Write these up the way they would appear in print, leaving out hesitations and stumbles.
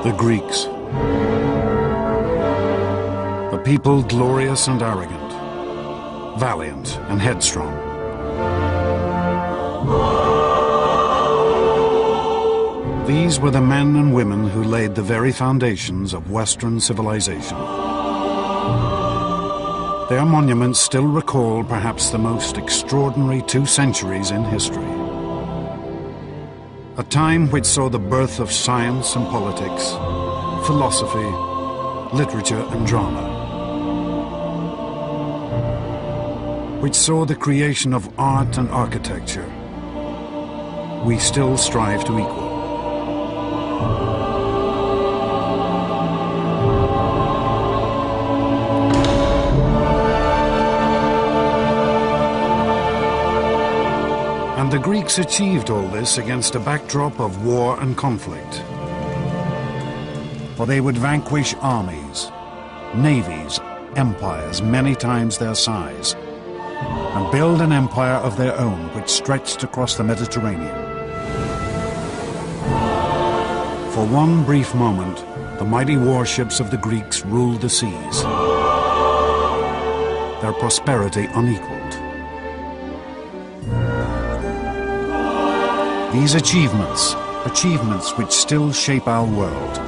The Greeks. A people glorious and arrogant, valiant and headstrong. These were the men and women who laid the very foundations of Western civilization. Their monuments still recall perhaps the most extraordinary 2 centuries in history. A time which saw the birth of science and politics, philosophy, literature and drama. Which saw the creation of art and architecture we still strive to equal. And the Greeks achieved all this against a backdrop of war and conflict. For they would vanquish armies, navies, empires many times their size, and build an empire of their own which stretched across the Mediterranean. For one brief moment, the mighty warships of the Greeks ruled the seas, their prosperity unequaled. These achievements which still shape our world,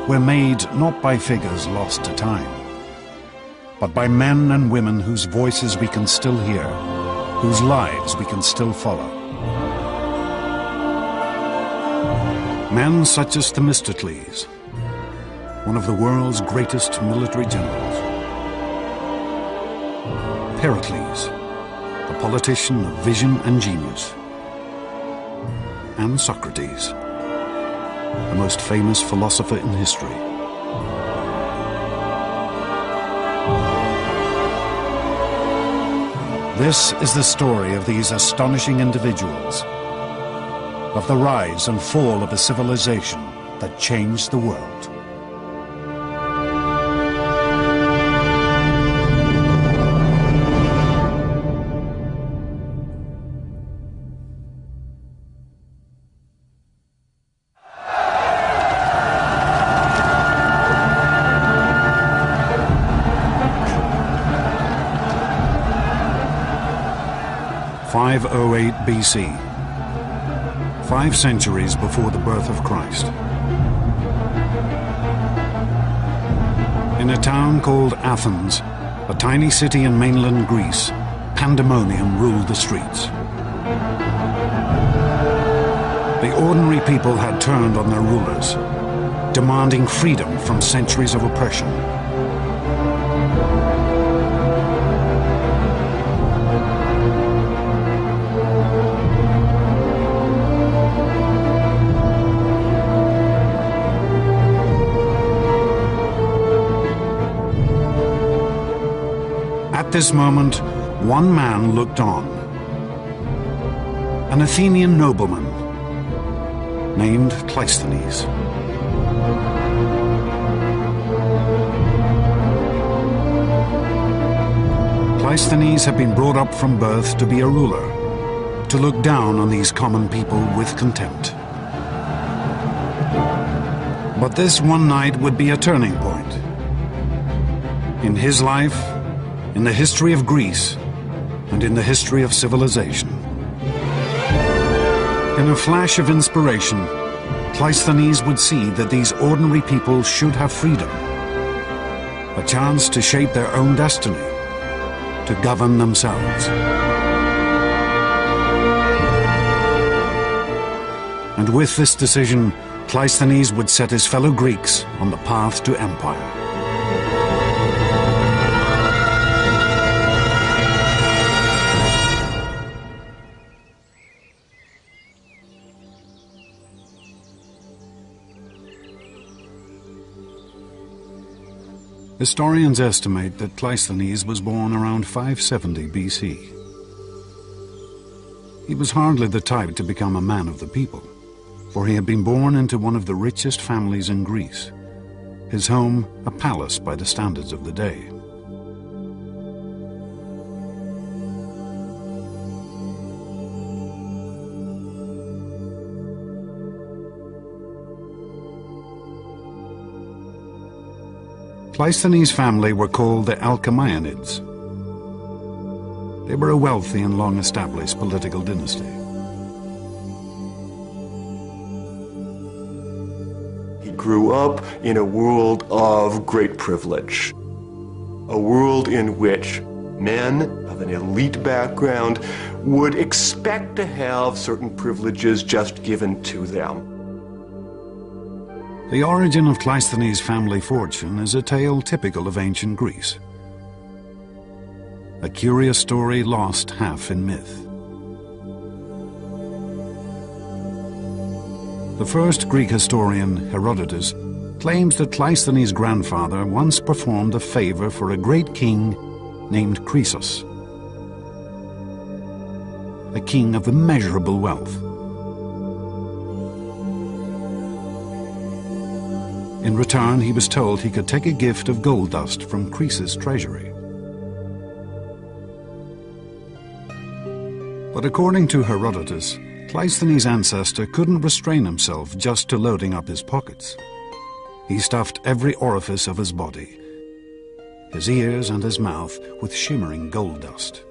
were made not by figures lost to time, but by men and women whose voices we can still hear, whose lives we can still follow. Men such as Themistocles, one of the world's greatest military generals. Pericles, a politician of vision and genius. And Socrates, the most famous philosopher in history. This is the story of these astonishing individuals, of the rise and fall of a civilization that changed the world. (508 BC), 5 centuries before the birth of Christ. In a town called Athens, a tiny city in mainland Greece, pandemonium ruled the streets. The ordinary people had turned on their rulers, demanding freedom from centuries of oppression. At this moment, one man looked on. An Athenian nobleman named Cleisthenes. Cleisthenes had been brought up from birth to be a ruler, to look down on these common people with contempt. But this one night would be a turning point. In his life, in the history of Greece, and in the history of civilization. In a flash of inspiration, Cleisthenes would see that these ordinary people should have freedom, a chance to shape their own destiny, to govern themselves. And with this decision, Cleisthenes would set his fellow Greeks on the path to empire. Historians estimate that Cleisthenes was born around 570 BC. He was hardly the type to become a man of the people, for he had been born into one of the richest families in Greece, his home a palace by the standards of the day. Cleisthenes' family were called the Alcmaeonids. They were a wealthy and long-established political dynasty. He grew up in a world of great privilege, a world in which men of an elite background would expect to have certain privileges just given to them. The origin of Cleisthenes' family fortune is a tale typical of ancient Greece. A curious story lost half in myth. The first Greek historian, Herodotus, claims that Cleisthenes' grandfather once performed a favor for a great king named Croesus, a king of immeasurable wealth. In return, he was told he could take a gift of gold dust from Croesus' treasury. But according to Herodotus, Cleisthenes' ancestor couldn't restrain himself just to loading up his pockets. He stuffed every orifice of his body, his ears and his mouth, with shimmering gold dust,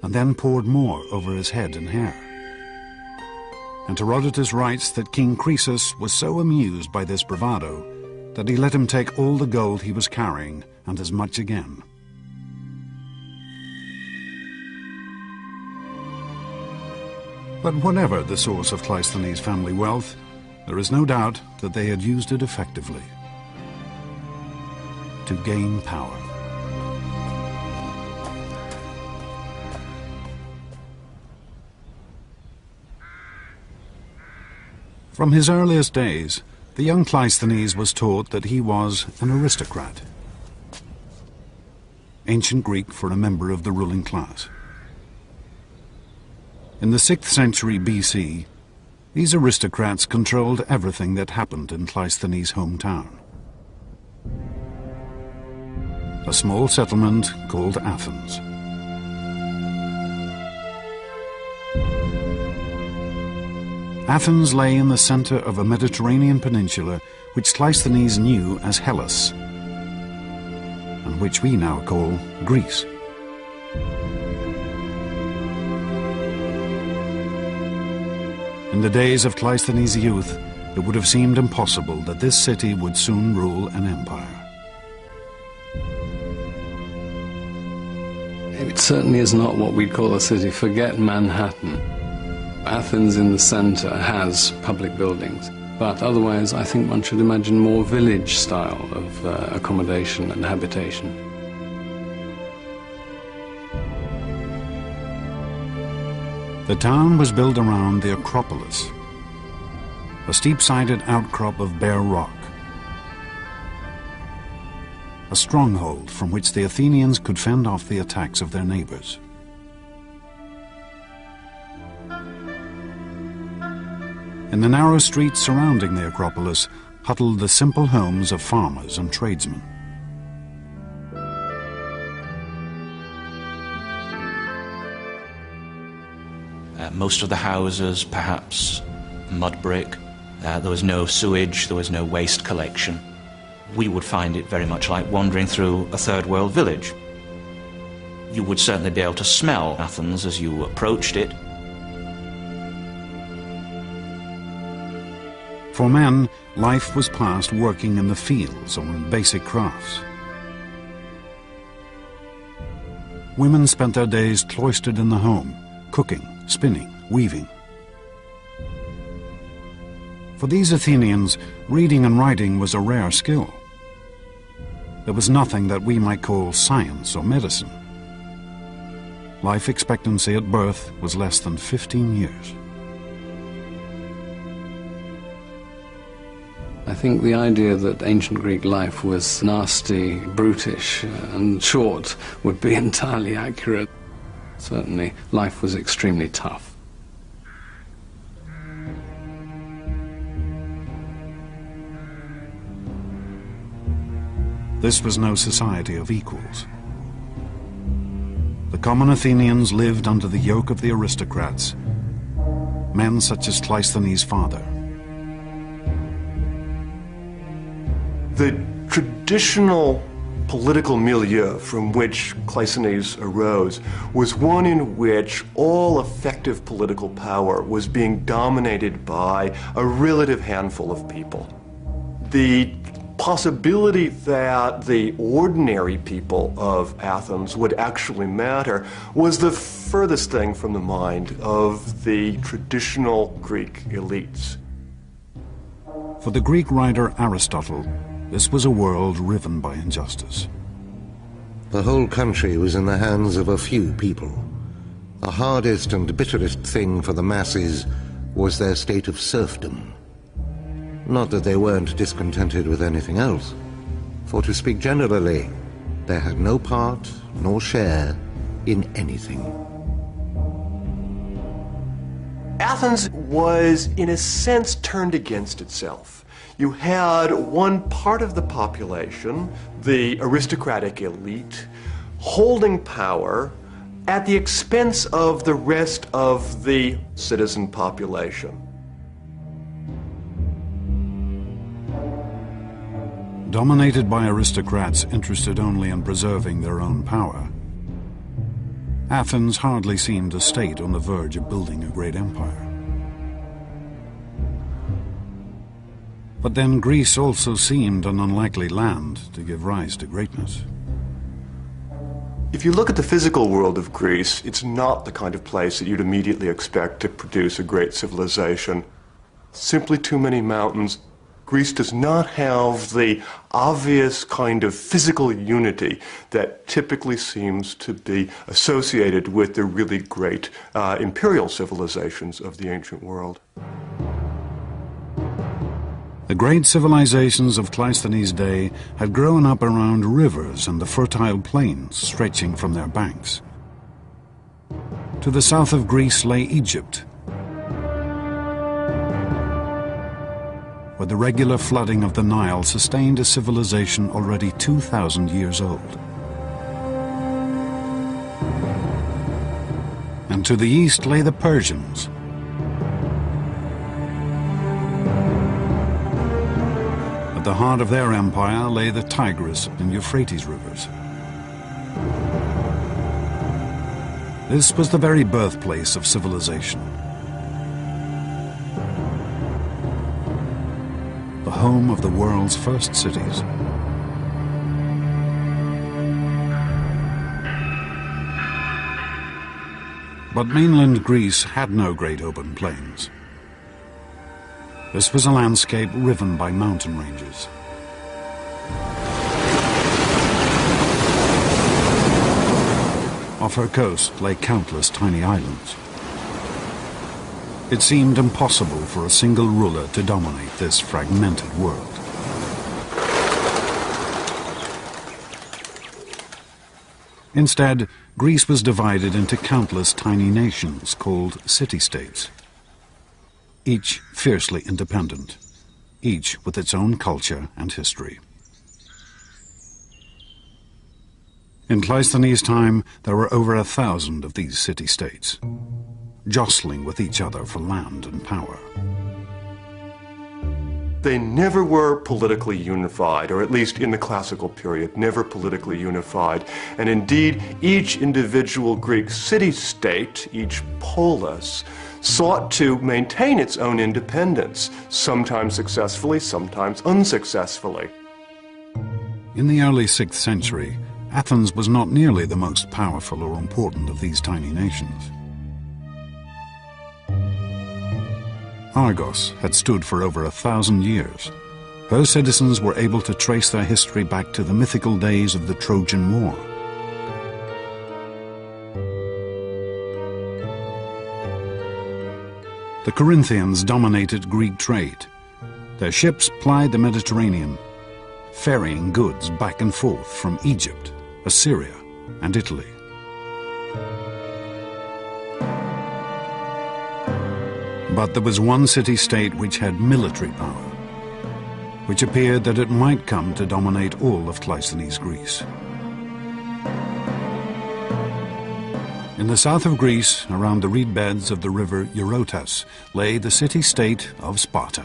and then poured more over his head and hair. And Herodotus writes that King Croesus was so amused by this bravado that he let him take all the gold he was carrying and as much again. But whatever the source of Cleisthenes' family wealth, there is no doubt that they had used it effectively to gain power. From his earliest days, the young Cleisthenes was taught that he was an aristocrat, ancient Greek for a member of the ruling class. In the 6th century BC, these aristocrats controlled everything that happened in Cleisthenes' hometown, a small settlement called Athens. Athens lay in the center of a Mediterranean peninsula which Cleisthenes knew as Hellas, and which we now call Greece. In the days of Cleisthenes' youth, it would have seemed impossible that this city would soon rule an empire. It certainly is not what we'd call a city. Forget Manhattan. Athens in the center has public buildings, but otherwise I think one should imagine more village style of accommodation and habitation. The town was built around the Acropolis, a steep-sided outcrop of bare rock, a stronghold from which the Athenians could fend off the attacks of their neighbors. In the narrow streets surrounding the Acropolis huddled the simple homes of farmers and tradesmen. Most of the houses, perhaps mud brick. There was no sewage, there was no waste collection. We would find it very much like wandering through a third world village. You would certainly be able to smell Athens as you approached it. For men, life was passed working in the fields or in basic crafts. Women spent their days cloistered in the home, cooking, spinning, weaving. For these Athenians, reading and writing was a rare skill. There was nothing that we might call science or medicine. Life expectancy at birth was less than 15 years. I think the idea that ancient Greek life was nasty, brutish, and short would be entirely accurate. Certainly, life was extremely tough. This was no society of equals. The common Athenians lived under the yoke of the aristocrats, men such as Cleisthenes' father. The traditional political milieu from which Cleisthenes arose was one in which all effective political power was being dominated by a relative handful of people. The possibility that the ordinary people of Athens would actually matter was the furthest thing from the mind of the traditional Greek elites. For the Greek writer Aristotle, this was a world riven by injustice. The whole country was in the hands of a few people. The hardest and bitterest thing for the masses was their state of serfdom. Not that they weren't discontented with anything else, for to speak generally, they had no part nor share in anything. Athens was, in a sense, turned against itself. You had one part of the population, the aristocratic elite, holding power at the expense of the rest of the citizen population. Dominated by aristocrats interested only in preserving their own power, Athens hardly seemed a state on the verge of building a great empire. But then Greece also seemed an unlikely land to give rise to greatness. If you look at the physical world of Greece, it's not the kind of place that you'd immediately expect to produce a great civilization. Simply too many mountains. Greece does not have the obvious kind of physical unity that typically seems to be associated with the really great imperial civilizations of the ancient world. The great civilizations of Cleisthenes' day had grown up around rivers and the fertile plains stretching from their banks. To the south of Greece lay Egypt, where the regular flooding of the Nile sustained a civilization already 2,000 years old. And to the east lay the Persians, at the heart of their empire lay the Tigris and Euphrates rivers. This was the very birthplace of civilization, the home of the world's first cities. But mainland Greece had no great open plains. This was a landscape riven by mountain ranges. Off her coast lay countless tiny islands. It seemed impossible for a single ruler to dominate this fragmented world. Instead, Greece was divided into countless tiny nations called city-states, each fiercely independent, each with its own culture and history. In Cleisthenes' time, there were over 1,000 of these city-states, jostling with each other for land and power. They never were politically unified, or at least in the classical period, never politically unified. And indeed, each individual Greek city-state, each polis, sought to maintain its own independence, sometimes successfully, sometimes unsuccessfully. In the early 6th century, Athens was not nearly the most powerful or important of these tiny nations. Argos had stood for over 1,000 years. Her citizens were able to trace their history back to the mythical days of the Trojan War. The Corinthians dominated Greek trade. Their ships plied the Mediterranean, ferrying goods back and forth from Egypt, Assyria, and Italy. But there was one city-state which had military power, which appeared that it might come to dominate all of Cleisthenes' Greece. In the south of Greece, around the reed beds of the river Eurotas, lay the city-state of Sparta.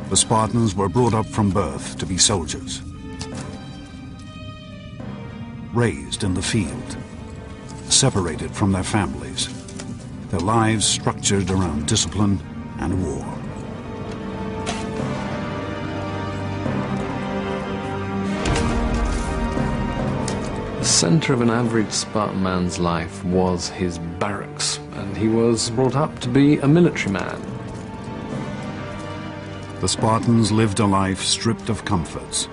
The Spartans were brought up from birth to be soldiers, raised in the field, separated from their families, their lives structured around discipline and war. The centre of an average Spartan man's life was his barracks, and he was brought up to be a military man. The Spartans lived a life stripped of comforts,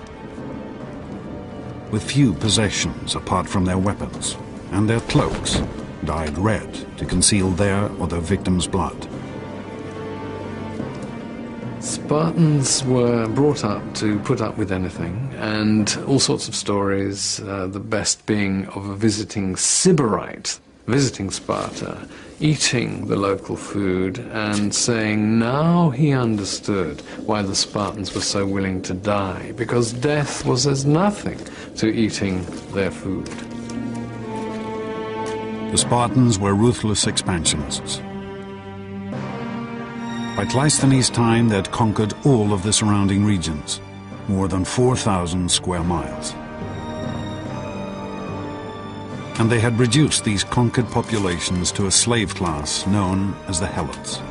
with few possessions apart from their weapons, and their cloaks dyed red to conceal their or their victims' blood. Spartans were brought up to put up with anything, and all sorts of stories, the best being of a visiting Sybarite, visiting Sparta, eating the local food and saying now he understood why the Spartans were so willing to die, because death was as nothing to eating their food. The Spartans were ruthless expansionists. By Cleisthenes' time, they had conquered all of the surrounding regions, more than 4,000 square miles. And they had reduced these conquered populations to a slave class known as the Helots.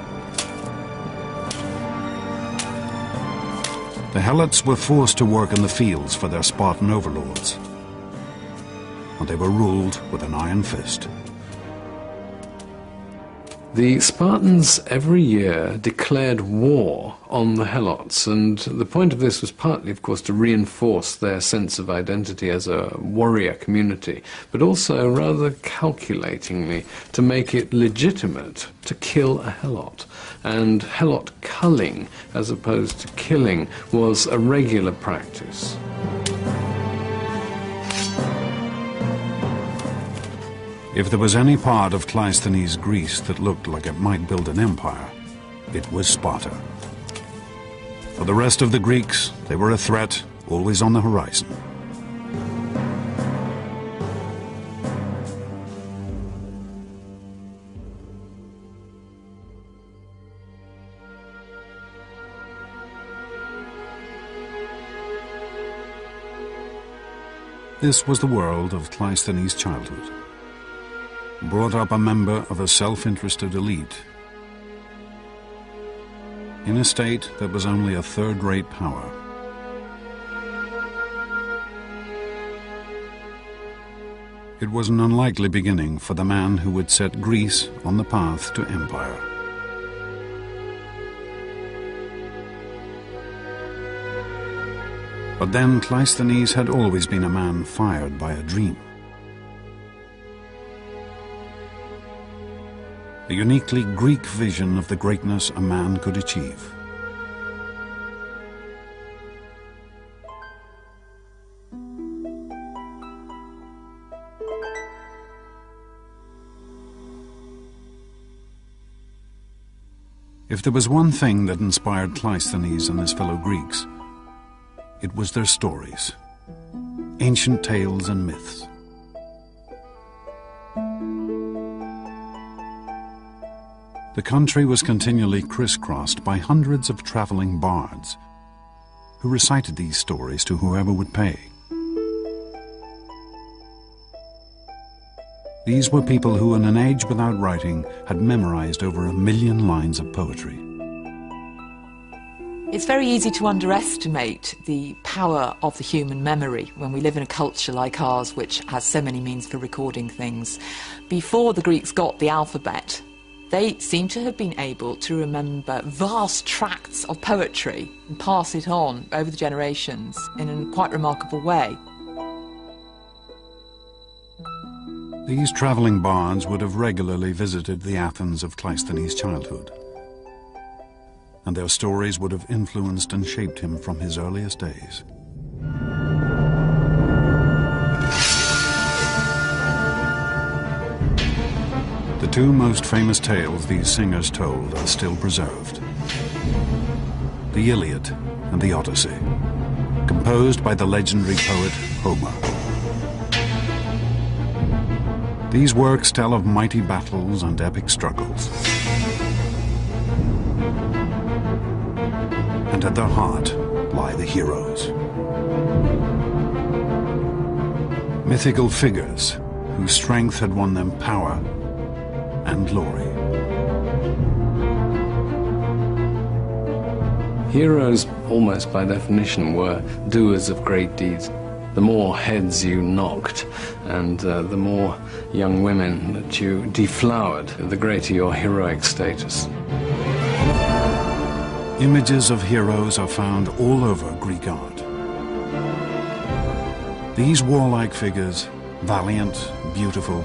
The Helots were forced to work in the fields for their Spartan overlords, and they were ruled with an iron fist. The Spartans every year declared war on the Helots, and the point of this was partly, of course, to reinforce their sense of identity as a warrior community, but also, rather calculatingly, to make it legitimate to kill a Helot. And Helot culling, as opposed to killing, was a regular practice. If there was any part of Cleisthenes' Greece that looked like it might build an empire, it was Sparta. For the rest of the Greeks, they were a threat, always on the horizon. This was the world of Cleisthenes' childhood. Brought up a member of a self-interested elite in a state that was only a third-rate power. It was an unlikely beginning for the man who would set Greece on the path to empire. But then Cleisthenes had always been a man fired by a dream. A uniquely Greek vision of the greatness a man could achieve. If there was one thing that inspired Cleisthenes and his fellow Greeks, it was their stories, ancient tales and myths. The country was continually crisscrossed by hundreds of traveling bards who recited these stories to whoever would pay. These were people who, in an age without writing, had memorized over 1 million lines of poetry. It's very easy to underestimate the power of the human memory when we live in a culture like ours, which has so many means for recording things. Before the Greeks got the alphabet, they seem to have been able to remember vast tracts of poetry and pass it on over the generations in a quite remarkable way. These traveling bards would have regularly visited the Athens of Cleisthenes' childhood, and their stories would have influenced and shaped him from his earliest days. The two most famous tales these singers told are still preserved: the Iliad and the Odyssey, composed by the legendary poet Homer. These works tell of mighty battles and epic struggles, and and at their heart lie the heroes. Mythical figures whose strength had won them power and glory. Heroes, almost by definition, were doers of great deeds. The more heads you knocked and the more young women that you deflowered, the greater your heroic status. Images of heroes are found all over Greek art. These warlike figures, valiant, beautiful,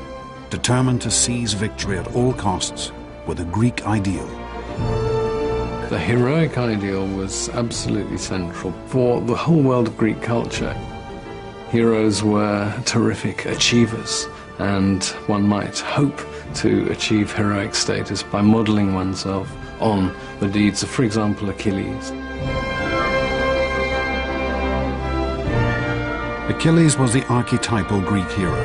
determined to seize victory at all costs, were the Greek ideal. The heroic ideal was absolutely central for the whole world of Greek culture. Heroes were terrific achievers, and one might hope to achieve heroic status by modeling oneself on the deeds of, for example, Achilles. Achilles was the archetypal Greek hero.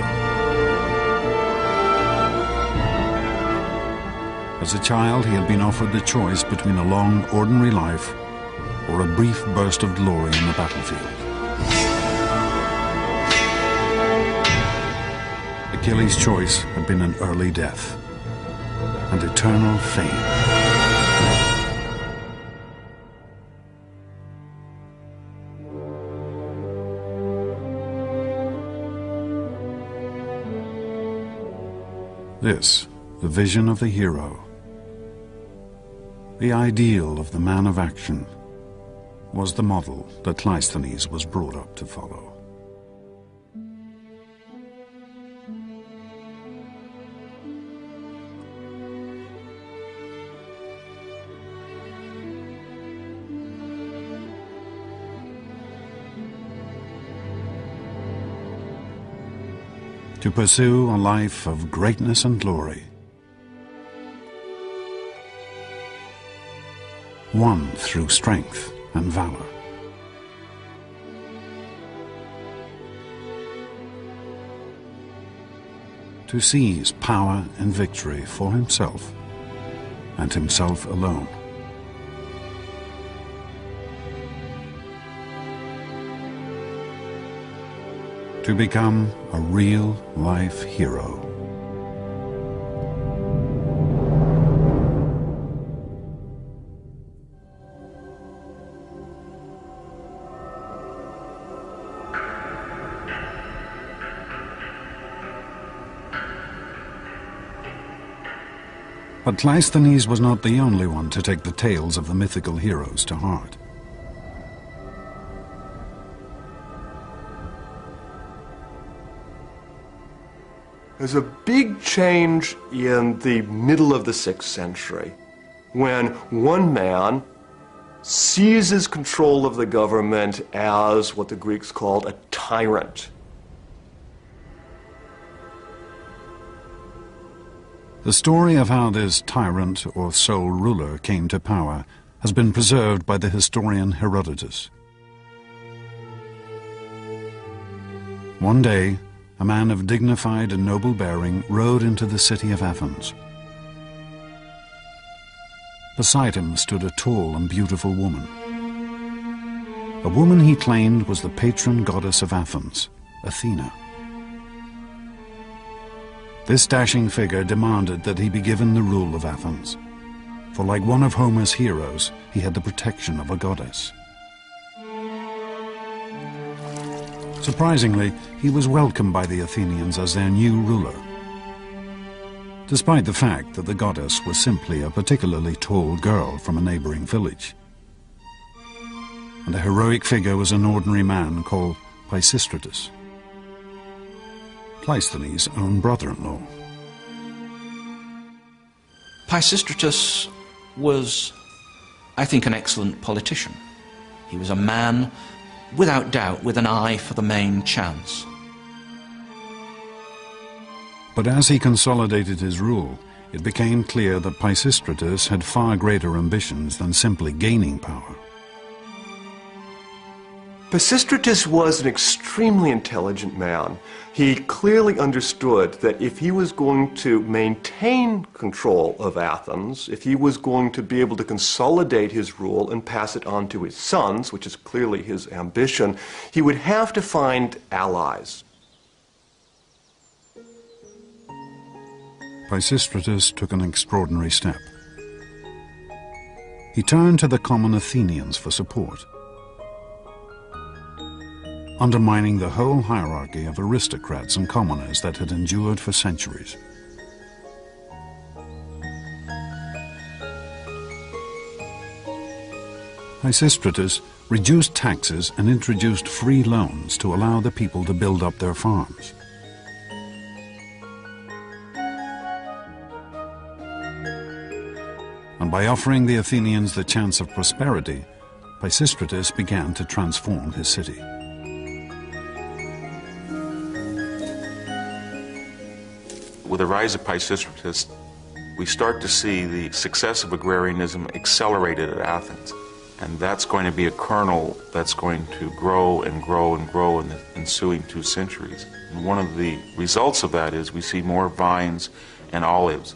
As a child, he had been offered the choice between a long, ordinary life or a brief burst of glory in the battlefield. Achilles' choice had been an early death and eternal fame. This, the vision of the hero, the ideal of the man of action, was the model that Cleisthenes was brought up to follow. To pursue a life of greatness and glory, won through strength and valor. To seize power and victory for himself and himself alone. To become a real-life hero. But Cleisthenes was not the only one to take the tales of the mythical heroes to heart. There's a big change in the middle of the 6th century when one man seizes control of the government as what the Greeks called a tyrant. The story of how this tyrant or sole ruler came to power has been preserved by the historian Herodotus. One day, a man of dignified and noble bearing rode into the city of Athens. Beside him stood a tall and beautiful woman. A woman he claimed was the patron goddess of Athens, Athena. This dashing figure demanded that he be given the rule of Athens, for like one of Homer's heroes, he had the protection of a goddess. Surprisingly, he was welcomed by the Athenians as their new ruler, despite the fact that the goddess was simply a particularly tall girl from a neighboring village. And the heroic figure was an ordinary man called Pisistratus, Cleisthenes' own brother-in-law. Pisistratus was, I think, an excellent politician. He was a man, without doubt, with an eye for the main chance. But as he consolidated his rule, it became clear that Pisistratus had far greater ambitions than simply gaining power. Pisistratus was an extremely intelligent man. He clearly understood that if he was going to maintain control of Athens, if he was going to be able to consolidate his rule and pass it on to his sons, which is clearly his ambition, he would have to find allies. Pisistratus took an extraordinary step. He turned to the common Athenians for support, undermining the whole hierarchy of aristocrats and commoners that had endured for centuries. Pisistratus reduced taxes and introduced free loans to allow the people to build up their farms. And by offering the Athenians the chance of prosperity, Pisistratus began to transform his city. With the rise of Pisistratus, we start to see the success of agrarianism accelerated at Athens. And that's going to be a kernel that's going to grow and grow and grow in the ensuing 2 centuries. And one of the results of that is we see more vines and olives.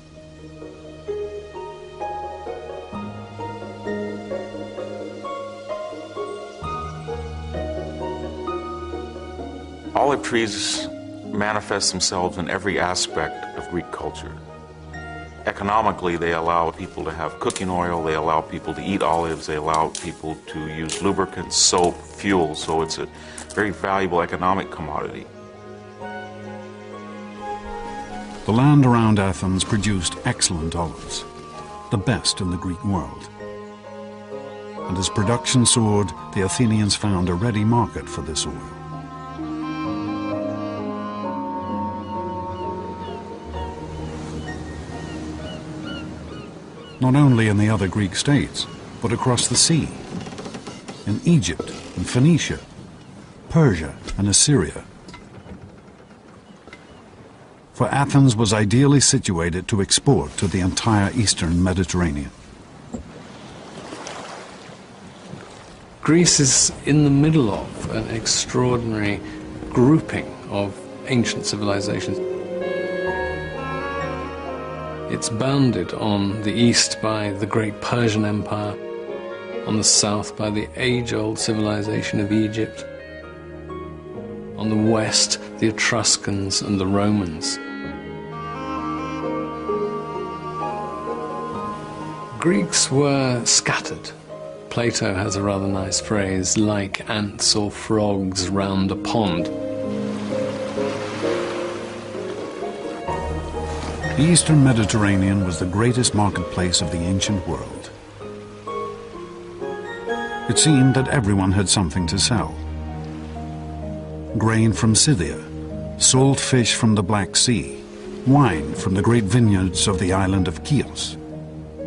Olive trees manifest themselves in every aspect of Greek culture. Economically, they allow people to have cooking oil, they allow people to eat olives, they allow people to use lubricants, soap, fuel, so it's a very valuable economic commodity. The land around Athens produced excellent olives, the best in the Greek world. And as production soared, the Athenians found a ready market for this oil. Not only in the other Greek states, but across the sea, in Egypt and Phoenicia, Persia and Assyria. For Athens was ideally situated to export to the entire eastern Mediterranean. Greece is in the middle of an extraordinary grouping of ancient civilizations. It's bounded on the east by the great Persian Empire, on the south by the age-old civilization of Egypt, on the west the Etruscans and the Romans. Greeks were scattered. Plato has a rather nice phrase, like ants or frogs round a pond. The eastern Mediterranean was the greatest marketplace of the ancient world. It seemed that everyone had something to sell. Grain from Scythia, salt fish from the Black Sea, wine from the great vineyards of the island of Chios,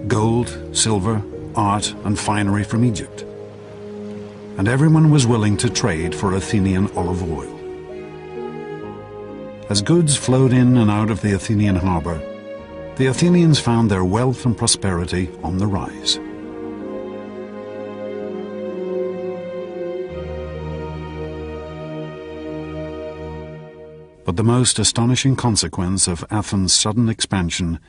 gold, silver, art and finery from Egypt. And everyone was willing to trade for Athenian olive oil. As goods flowed in and out of the Athenian harbor, the Athenians found their wealth and prosperity on the rise. But the most astonishing consequence of Athens' sudden expansion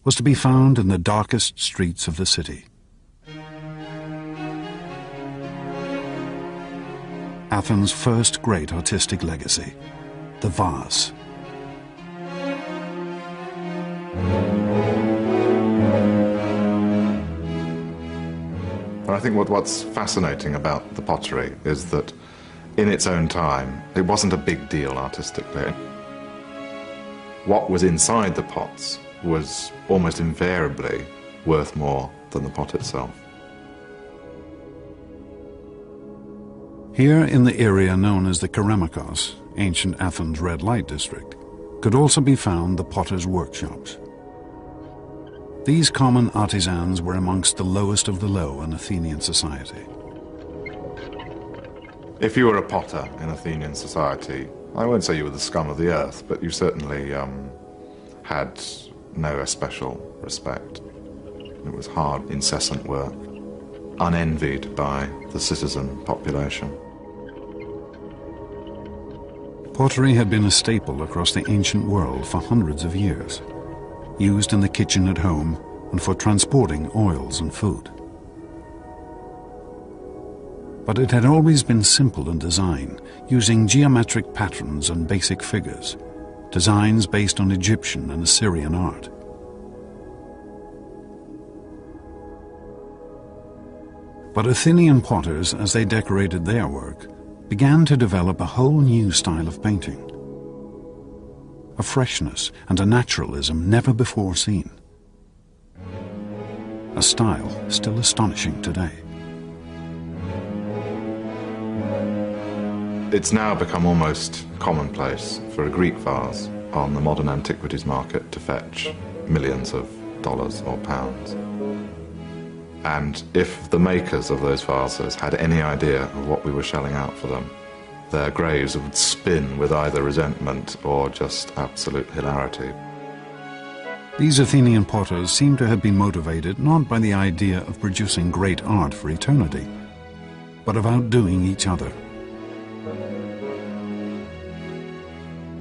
was to be found in the darkest streets of the city. Athens' first great artistic legacy, the vase. I think what's fascinating about the pottery is that in its own time, it wasn't a big deal artistically. What was inside the pots was almost invariably worth more than the pot itself. Here in the area known as the Keramikos, ancient Athens' red light district, could also be found the potters' workshops. These common artisans were amongst the lowest of the low in Athenian society. If you were a potter in Athenian society, I won't say you were the scum of the earth, but you certainly had no especial respect. It was hard, incessant work, unenvied by the citizen population. Pottery had been a staple across the ancient world for hundreds of years, used in the kitchen at home and for transporting oils and food. But it had always been simple in design, using geometric patterns and basic figures, designs based on Egyptian and Assyrian art. But Athenian potters, as they decorated their work, began to develop a whole new style of painting. A freshness and a naturalism never before seen. A style still astonishing today. It's now become almost commonplace for a Greek vase on the modern antiquities market to fetch millions of dollars or pounds. And if the makers of those vases had any idea of what we were shelling out for them, their graves would spin with either resentment or just absolute hilarity. These Athenian potters seem to have been motivated not by the idea of producing great art for eternity, but of outdoing each other.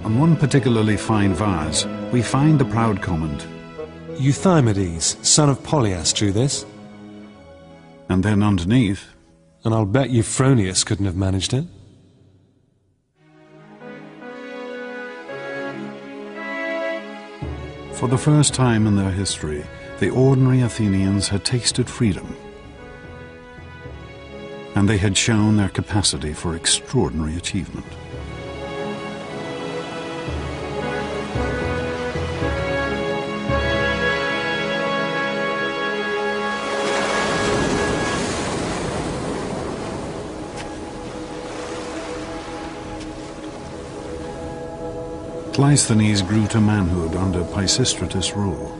On one particularly fine vase, we find the proud comment, "Euthymides, son of Polias, drew this." and then underneath, "And I'll bet Euphronius couldn't have managed it." For the first time in their history, the ordinary Athenians had tasted freedom, and they had shown their capacity for extraordinary achievement. Cleisthenes grew to manhood under Pisistratus' rule.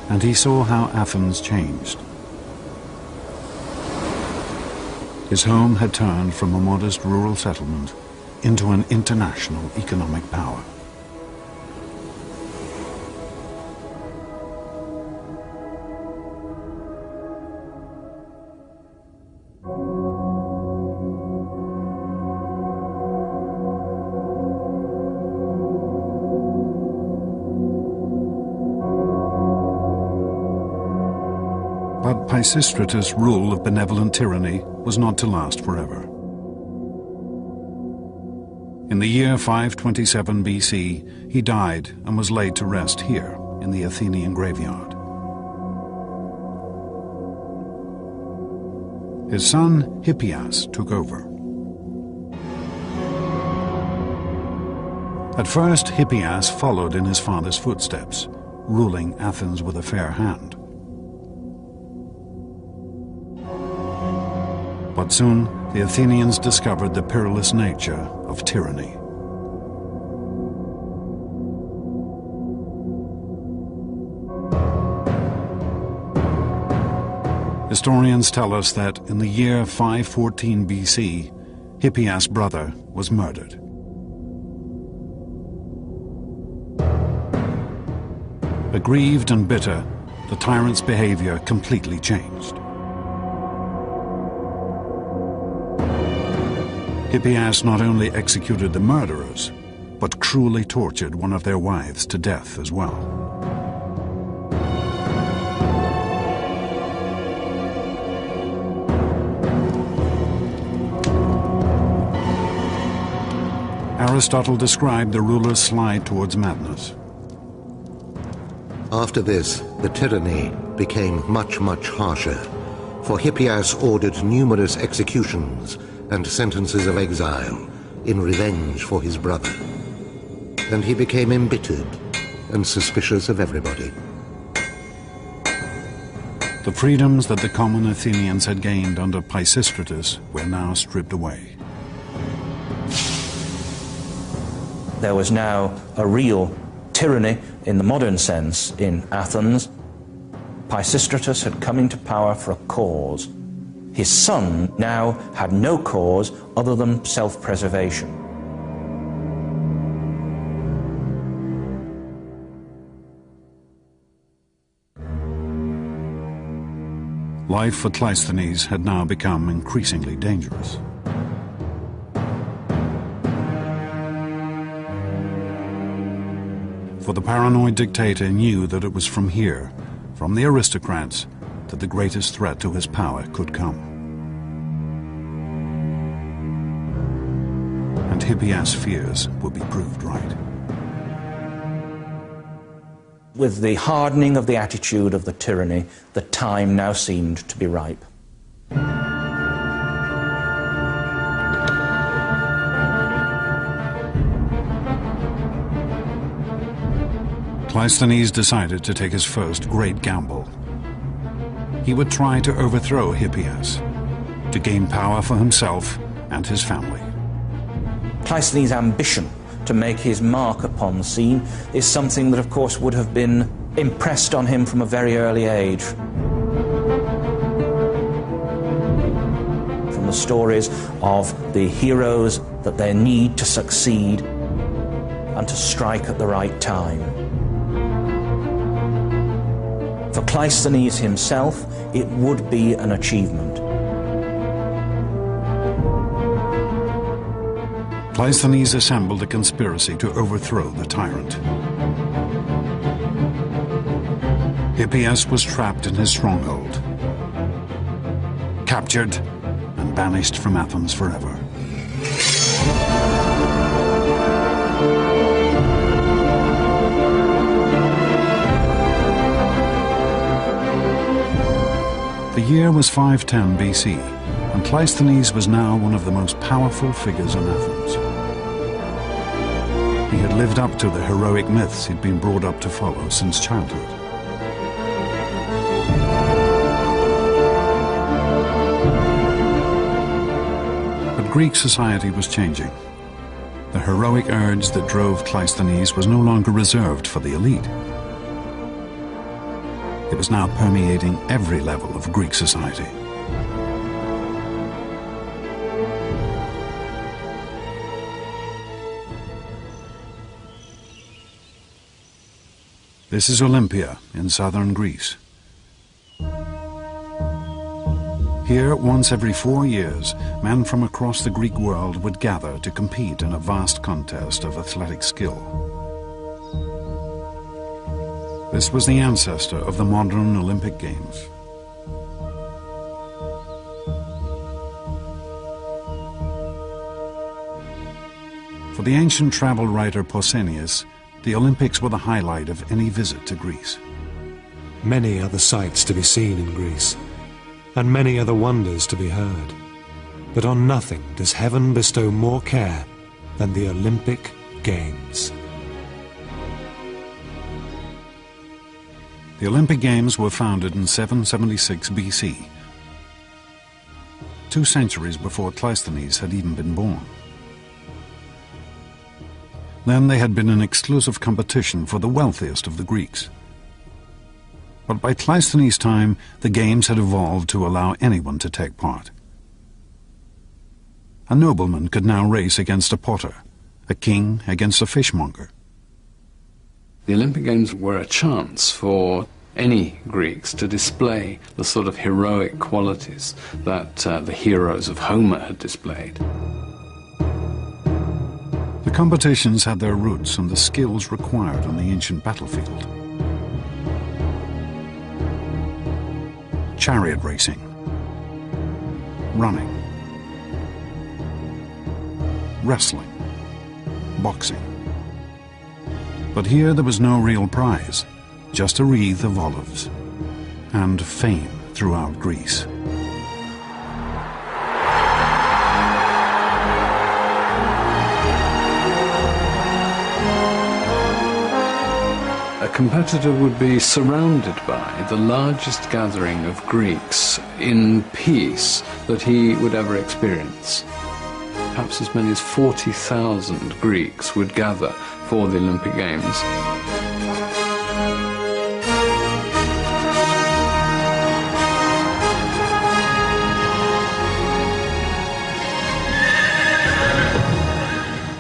And he saw how Athens changed. His home had turned from a modest rural settlement into an international economic power. But Pisistratus' rule of benevolent tyranny was not to last forever. In the year 527 BC, he died and was laid to rest here in the Athenian graveyard. His son Hippias took over. At first, Hippias followed in his father's footsteps, ruling Athens with a fair hand. But soon, the Athenians discovered the perilous nature of tyranny. Historians tell us that in the year 514 BC, Hippias' brother was murdered. Aggrieved and bitter, the tyrant's behavior completely changed. Hippias not only executed the murderers, but cruelly tortured one of their wives to death as well. Aristotle described the ruler's slide towards madness. After this, the tyranny became much, much harsher, for Hippias ordered numerous executions and sentences of exile in revenge for his brother. And he became embittered and suspicious of everybody. The freedoms that the common Athenians had gained under Pisistratus were now stripped away. There was now a real tyranny in the modern sense in Athens. Pisistratus had come into power for a cause. His son now had no cause other than self-preservation. Life for Cleisthenes had now become increasingly dangerous. For the paranoid dictator knew that it was from here, from the aristocrats, that the greatest threat to his power could come. And Hippias' fears would be proved right. With the hardening of the attitude of the tyranny, the time now seemed to be ripe. Cleisthenes decided to take his first great gamble. He would try to overthrow Hippias, to gain power for himself and his family. Cleisthenes' ambition to make his mark upon the scene is something that, of course, would have been impressed on him from a very early age. From the stories of the heroes, that they need to succeed and to strike at the right time. For Cleisthenes himself, it would be an achievement. Cleisthenes assembled a conspiracy to overthrow the tyrant. Hippias was trapped in his stronghold, captured and banished from Athens forever. The year was 510 BC, and Cleisthenes was now one of the most powerful figures in Athens. He had lived up to the heroic myths he'd been brought up to follow since childhood. But Greek society was changing. The heroic urge that drove Cleisthenes was no longer reserved for the elite. It was now permeating every level of Greek society. This is Olympia in southern Greece. Here, once every 4 years, men from across the Greek world would gather to compete in a vast contest of athletic skill. This was the ancestor of the modern Olympic Games. For the ancient travel writer Pausanias, the Olympics were the highlight of any visit to Greece. Many are the sights to be seen in Greece, and many are the wonders to be heard. But on nothing does heaven bestow more care than the Olympic Games. The Olympic Games were founded in 776 BC, 2 centuries before Cleisthenes had even been born. Then they had been an exclusive competition for the wealthiest of the Greeks. But by Cleisthenes' time, the Games had evolved to allow anyone to take part. A nobleman could now race against a potter, a king against a fishmonger. The Olympic Games were a chance for any Greeks to display the sort of heroic qualities that the heroes of Homer had displayed. The competitions had their roots in the skills required on the ancient battlefield. Chariot racing, running, wrestling, boxing. But here there was no real prize, just a wreath of olives, and fame throughout Greece. A competitor would be surrounded by the largest gathering of Greeks in peace that he would ever experience. Perhaps as many as 40,000 Greeks would gather for the Olympic Games.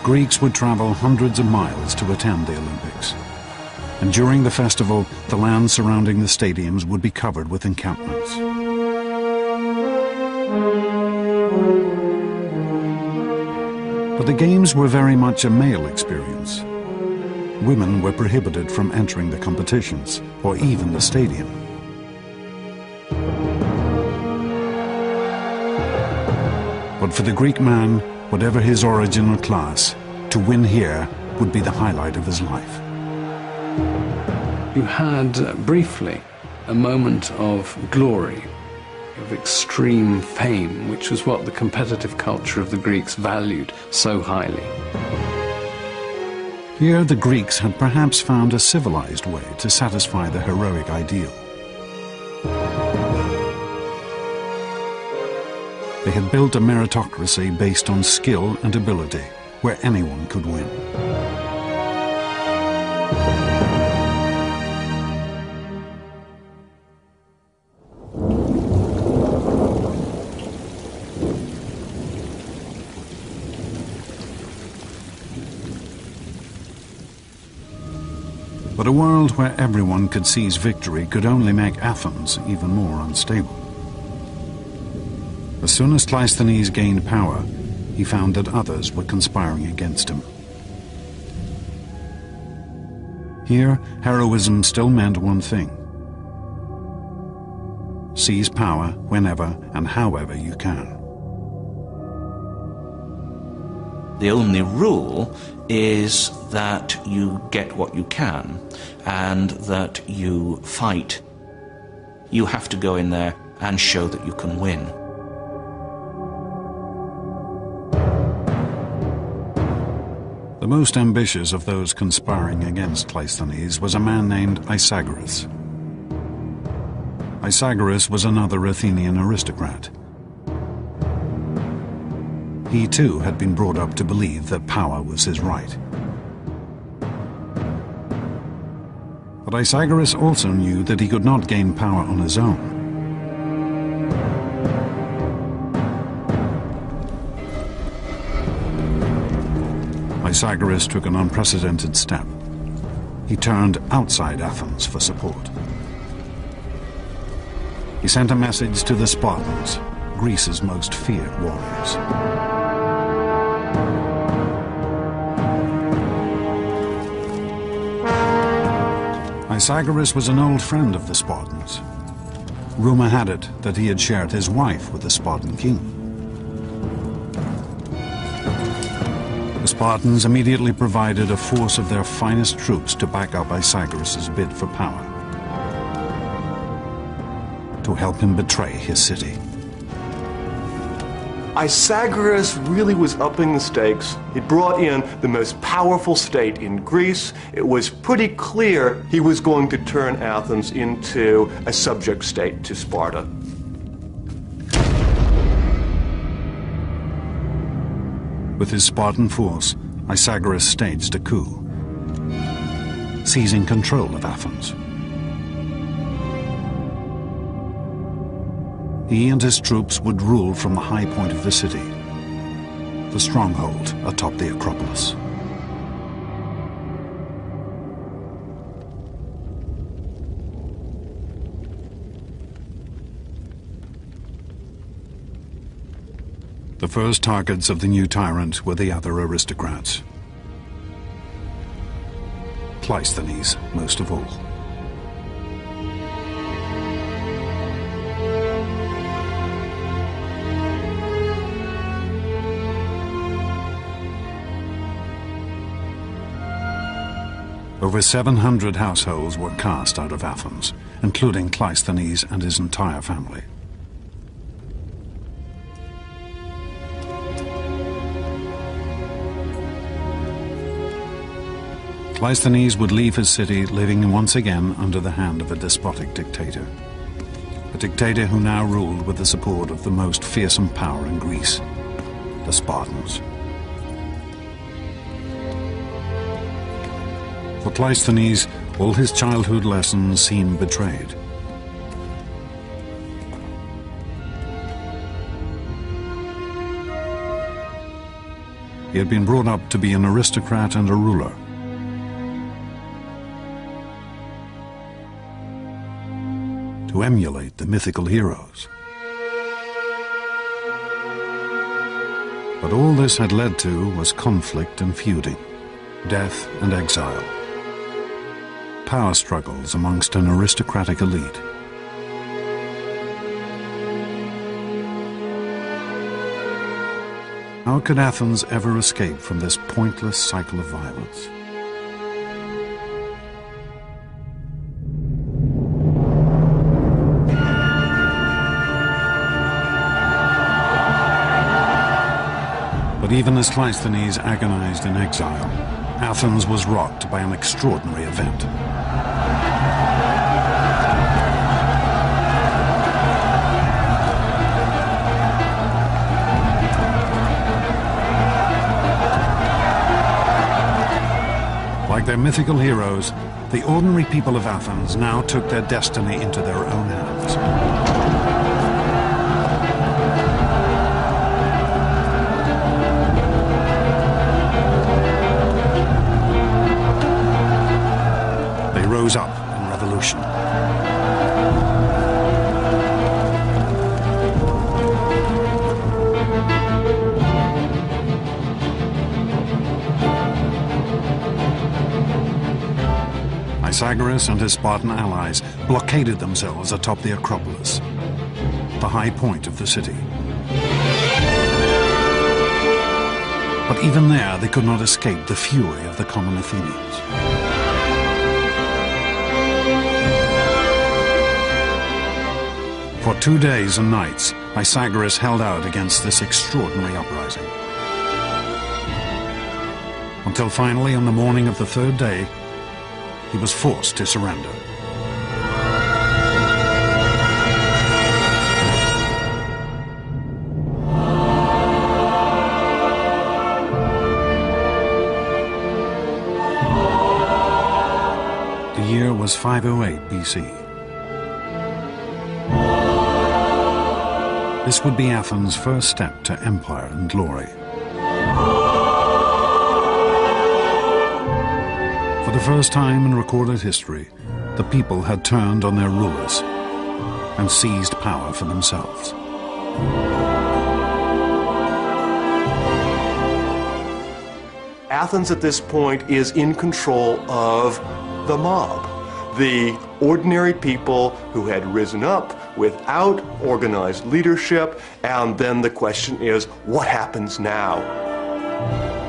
Greeks would travel hundreds of miles to attend the Olympics. And during the festival, the land surrounding the stadiums would be covered with encampments. But the games were very much a male experience. Women were prohibited from entering the competitions, or even the stadium. But for the Greek man, whatever his origin or class, to win here would be the highlight of his life. You had, briefly, a moment of glory, of extreme fame, which was what the competitive culture of the Greeks valued so highly. Here the Greeks had perhaps found a civilized way to satisfy the heroic ideal. They had built a meritocracy based on skill and ability, where anyone could win. But a world where everyone could seize victory could only make Athens even more unstable. As soon as Cleisthenes gained power, he found that others were conspiring against him. Here, heroism still meant one thing: seize power whenever and however you can. The only rule is that you get what you can, and that you fight. You have to go in there and show that you can win. The most ambitious of those conspiring against Cleisthenes was a man named Isagoras. Isagoras was another Athenian aristocrat. He too had been brought up to believe that power was his right. But Isagoras also knew that he could not gain power on his own. Isagoras took an unprecedented step. He turned outside Athens for support. He sent a message to the Spartans, Greece's most feared warriors. Isagoras was an old friend of the Spartans. Rumor had it that he had shared his wife with the Spartan king. The Spartans immediately provided a force of their finest troops to back up Isagoras' bid for power, to help him betray his city. Isagoras really was upping the stakes. He brought in the most powerful state in Greece. It was pretty clear he was going to turn Athens into a subject state to Sparta. With his Spartan force, Isagoras staged a coup, seizing control of Athens. He and his troops would rule from the high point of the city, the stronghold atop the Acropolis. The first targets of the new tyrant were the other aristocrats. Cleisthenes most of all. Over 700 households were cast out of Athens, including Cleisthenes and his entire family. Cleisthenes would leave his city living once again under the hand of a despotic dictator. A dictator who now ruled with the support of the most fearsome power in Greece, the Spartans. For Cleisthenes, all his childhood lessons seemed betrayed. He had been brought up to be an aristocrat and a ruler. To emulate the mythical heroes. But all this had led to was conflict and feuding, death and exile, power struggles amongst an aristocratic elite. How could Athens ever escape from this pointless cycle of violence? But even as Cleisthenes agonized in exile, Athens was rocked by an extraordinary event. Like their mythical heroes, the ordinary people of Athens now took their destiny into their own hands. They rose up in revolution. Pythagoras and his Spartan allies blockaded themselves atop the Acropolis, the high point of the city. But even there, they could not escape the fury of the common Athenians. For 2 days and nights, Pythagoras held out against this extraordinary uprising. Until finally, on the morning of the third day, he was forced to surrender. The year was 508 BC. This would be Athens' first step to empire and glory. For the first time in recorded history, the people had turned on their rulers and seized power for themselves. Athens at this point is in control of the mob, the ordinary people who had risen up without organized leadership, and then the question is, what happens now?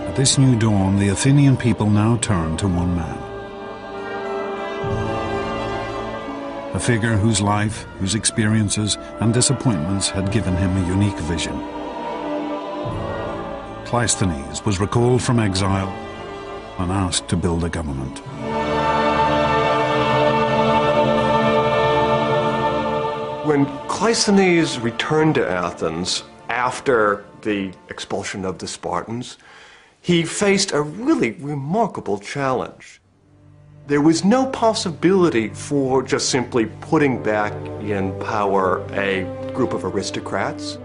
At this new dawn, the Athenian people now turned to one man. A figure whose life, whose experiences and disappointments had given him a unique vision. Cleisthenes was recalled from exile and asked to build a government. When Cleisthenes returned to Athens after the expulsion of the Spartans, he faced a really remarkable challenge. There was no possibility for just simply putting back in power a group of aristocrats.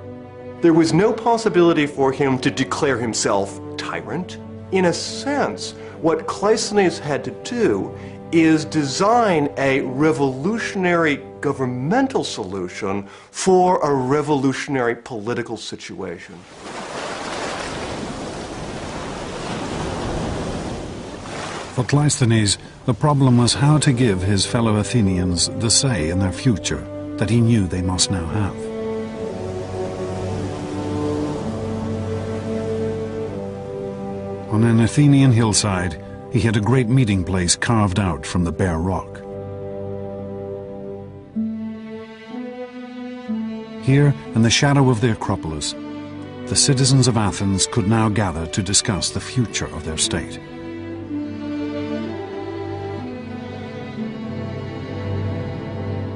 There was no possibility for him to declare himself tyrant. In a sense, what Cleisthenes had to do is design a revolutionary governmental solution for a revolutionary political situation. For Cleisthenes, the problem was how to give his fellow Athenians the say in their future that he knew they must now have. On an Athenian hillside, he had a great meeting place carved out from the bare rock. Here, in the shadow of the Acropolis, the citizens of Athens could now gather to discuss the future of their state.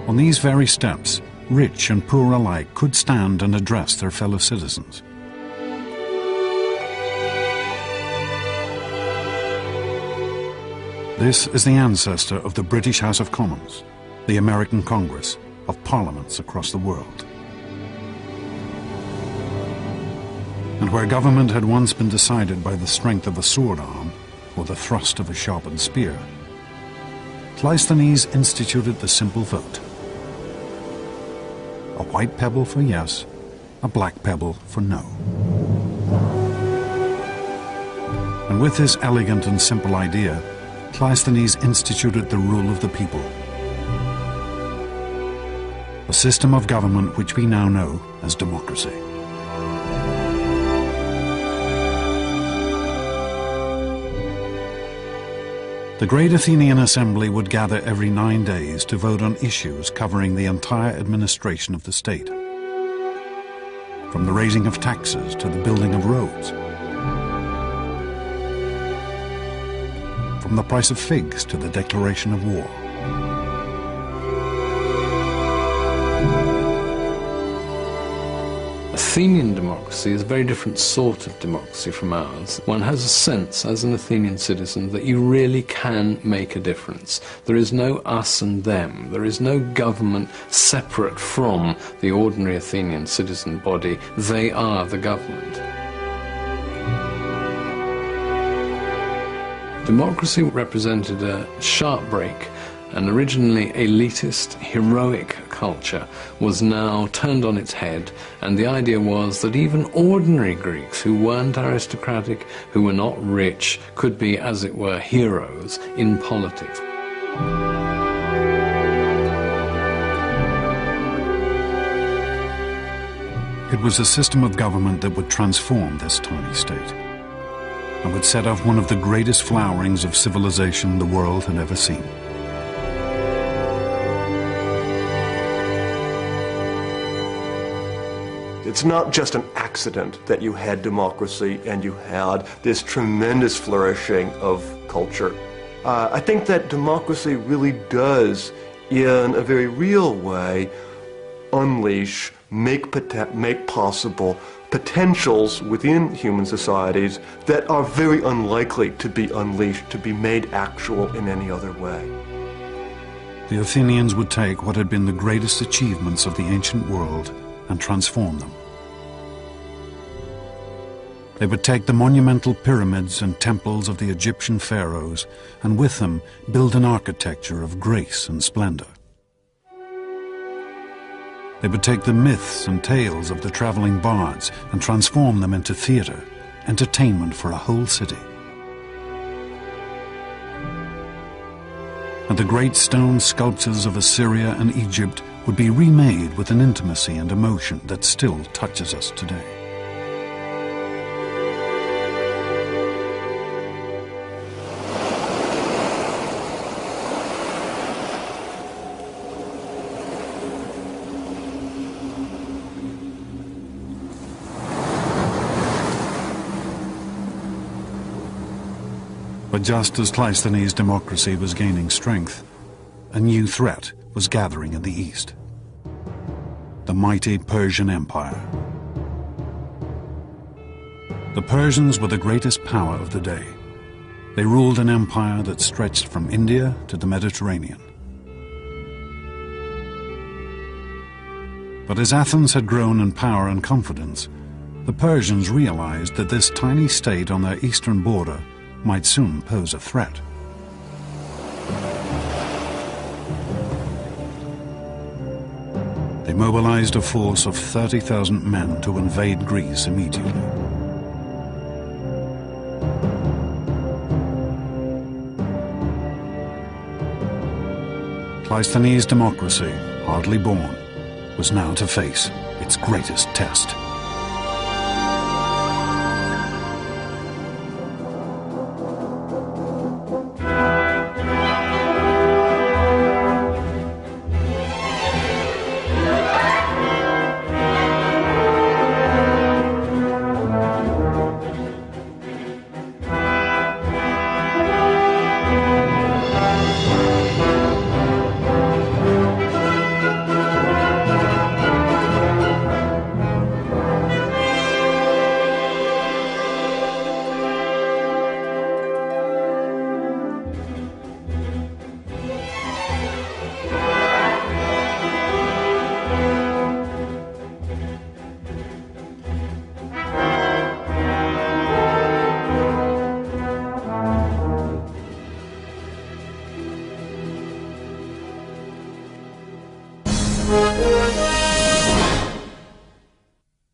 On these very steps, rich and poor alike could stand and address their fellow citizens. This is the ancestor of the British House of Commons, the American Congress, of parliaments across the world. And where government had once been decided by the strength of a sword arm or the thrust of a sharpened spear, Cleisthenes instituted the simple vote. A white pebble for yes, a black pebble for no. And with this elegant and simple idea, Cleisthenes instituted the rule of the people. A system of government which we now know as democracy. The Great Athenian Assembly would gather every 9 days to vote on issues covering the entire administration of the state, from the raising of taxes to the building of roads, from the price of figs to the declaration of war. Athenian democracy is a very different sort of democracy from ours. One has a sense, as an Athenian citizen, that you really can make a difference. There is no us and them. There is no government separate from the ordinary Athenian citizen body. They are the government. Democracy represented a sharp break. An originally elitist, heroic culture was now turned on its head, and the idea was that even ordinary Greeks who weren't aristocratic, who were not rich, could be, as it were, heroes in politics. It was a system of government that would transform this tiny state and would set off one of the greatest flowerings of civilization the world had ever seen. It's not just an accident that you had democracy and you had this tremendous flourishing of culture. I think that democracy really does, in a very real way, unleash, make possible potentials within human societies that are very unlikely to be unleashed, to be made actual in any other way. The Athenians would take what had been the greatest achievements of the ancient world and transform them. They would take the monumental pyramids and temples of the Egyptian pharaohs and with them build an architecture of grace and splendor. They would take the myths and tales of the traveling bards and transform them into theater, entertainment for a whole city. And the great stone sculptures of Assyria and Egypt would be remade with an intimacy and emotion that still touches us today. But just as Cleisthenes' democracy was gaining strength, a new threat was gathering in the east. The mighty Persian Empire. The Persians were the greatest power of the day. They ruled an empire that stretched from India to the Mediterranean. But as Athens had grown in power and confidence, the Persians realized that this tiny state on their eastern border might soon pose a threat. They mobilized a force of 30,000 men to invade Greece immediately. Cleisthenes' democracy, hardly born, was now to face its greatest test.